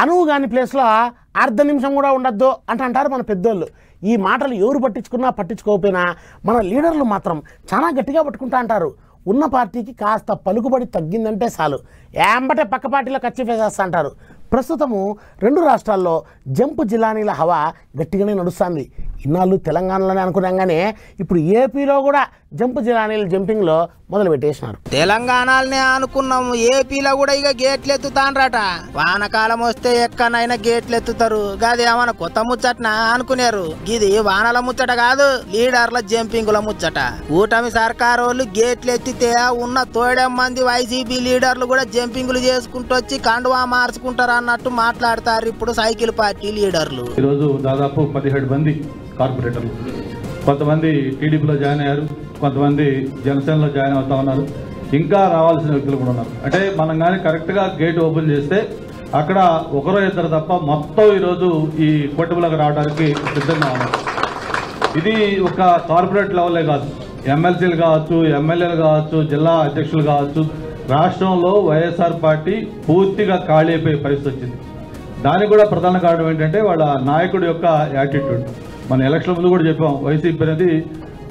అనువు కాని ప్లేస్లో అర్ధ నిమిషం కూడా ఉండొద్దు అంటారు మన పెద్దోళ్ళు. ఈ మాటలు ఎవరు పట్టించుకున్నా పట్టించుకోకపోయినా మన లీడర్లు మాత్రం చాలా గట్టిగా పట్టుకుంటా అంటారు. ఉన్న పార్టీకి కాస్త పలుకుబడి తగ్గిందంటే చాలు ఏంబటే పక్క పార్టీలో కచ్చిపేసేస్తా అంటారు. ప్రస్తుతము 2 రాష్ట్రాల్లో జంపు జిలానీల హవా గట్టిగానే నడుస్తుంది. ఇన్నాళ్ళు తెలంగాణలోనే అనుకున్నాగానే ఇప్పుడు ఏపీలో కూడా జంపు జిలానీల జంపింగ్లో మొదలు పెట్టేసినారు. తెలంగాణలోనే అనుకున్నాము, ఏపీలో కూడా ఇక గేట్లు ఎత్తుతాన్రట. వానకాలం వస్తే ఎక్కనైనా గేట్లు ఎత్తుతారు. గది ఏమన్నా కొత్త ముచ్చటన అనుకునేరు. ఇది వానల ముచ్చట కాదు, లీడర్ల జంపింగుల ముచ్చట. కూటమి సర్కారు వాళ్ళు గేట్లు ఎత్తితే ఉన్న తోడెం మంది వైసీపీ లీడర్లు కూడా జంపింగులు చేసుకుంటూ వచ్చి కండువా మార్చుకుంటారు అన్నట్టు మాట్లాడతారు ఇప్పుడు సైకిల్ పార్టీ లీడర్లు. ఈరోజు దాదాపు 17 మంది కార్పొరేటర్లు, కొంతమంది టీడీపీలో జాయిన్ అయ్యారు, కొంతమంది జనసేనలో జాయిన్ అవుతా ఉన్నారు, ఇంకా రావాల్సిన వ్యక్తులు కూడా ఉన్నారు. అంటే మనం కానీ కరెక్ట్గా గేట్ ఓపెన్ చేస్తే అక్కడ ఒకరో ఇద్దరు తప్ప మొత్తం ఈరోజు ఈ కొట్టుబులకు రావడానికి సిద్ధంగా ఉన్నారు. ఇది ఒక కార్పొరేట్ లెవెలే కాదు, ఎమ్మెల్సీలు కావచ్చు, ఎమ్మెల్యేలు కావచ్చు, జిల్లా అధ్యక్షులు కావచ్చు, రాష్ట్రంలో వైఎస్ఆర్ పార్టీ పూర్తిగా ఖాళీ అయిపోయే పరిస్థితి వచ్చింది. దానికి కూడా ప్రధాన కారణం ఏంటంటే వాళ్ళ నాయకుడి యొక్క యాటిట్యూడ్. మన ఎలక్షన్ ముందు కూడా చెప్పాం, వైసీపీ అనేది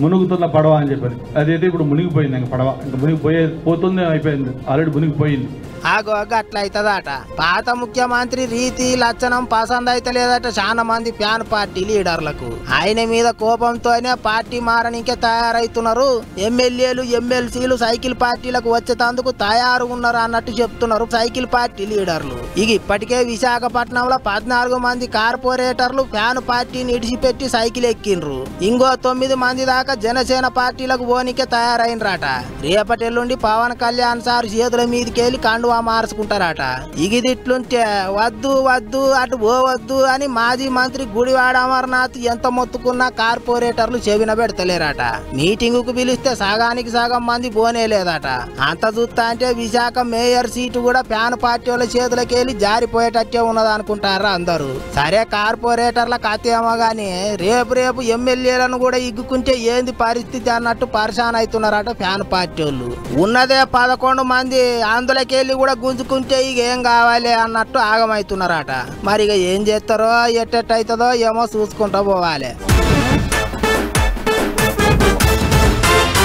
మునుగుతున్న పడవ అని చెప్పారు. అదైతే ఇప్పుడు మునిగిపోయింది. ఇంకా పడవ ఇంకా పోతుంది, అయిపోయింది, ఆల్రెడీ మునిగిపోయింది. ఆగో అట్లా అవుతుందట. పాత ముఖ్యమంత్రి రీతి లక్షణం పసంద్ అయితే లేదట చాలా మంది ఫ్యాన్ పార్టీ లీడర్లకు. ఆయన మీద కోపంతోనే పార్టీ మారనికే తయారైతున్నారు. ఎమ్మెల్యేలు ఎమ్మెల్సీలు సైకిల్ పార్టీలకు వచ్చేందుకు తయారు ఉన్నారు అన్నట్టు చెప్తున్నారు సైకిల్ పార్టీ లీడర్లు. ఇక ఇప్పటికే విశాఖపట్నంలో 14 మంది కార్పొరేటర్లు ఫ్యాన్ పార్టీని ఇడిచిపెట్టి సైకిల్ ఎక్కిండ్రు. ఇంకో 9 మంది దాకా జనసేన పార్టీలకు పోనికే తయారైనరాట. రేపటెల్లుండి పవన్ కళ్యాణ్ సార్ చేతుల మీదకెళ్ళి కండువా మార్చుకుంటారట. ఇగిదిట్లుంటే వద్దు వద్దు అటు పోవద్దు అని మాజీ మంత్రి గుడివాడ అమర్నాథ్ ఎంత మొత్తుకున్నా కార్పొరేటర్లు చెవిన పెడతలేరట. మీటింగ్ కు పిలిస్తే సగానికి సగం మంది పోనేలేదట. అంత చూస్తా అంటే విశాఖ మేయర్ సీటు కూడా ఫ్యాన్ పార్టీ వాళ్ళ చేతులకెళ్ళి జారిపోయేటట్టే ఉన్నది అనుకుంటారా అందరూ. సరే కార్పొరేటర్ల కథ ఏమో గానీ రేపు ఎమ్మెల్యేలను కూడా ఇగ్గుకుంటే ఏంది పరిస్థితి అన్నట్టు పరిశాన్ అవుతున్నారట ఫ్యాన్ పార్టీ వాళ్ళు. ఉన్నదే 11 మంది, అందులోకెళ్ళి కూడా గుంజుకుంటే ఇక ఏం కావాలి అన్నట్టు ఆగమవుతున్నారట. మరి ఇక ఏం చేస్తారో ఎట్టెట్టయితుందో ఏమో చూసుకుంటూ పోవాలి.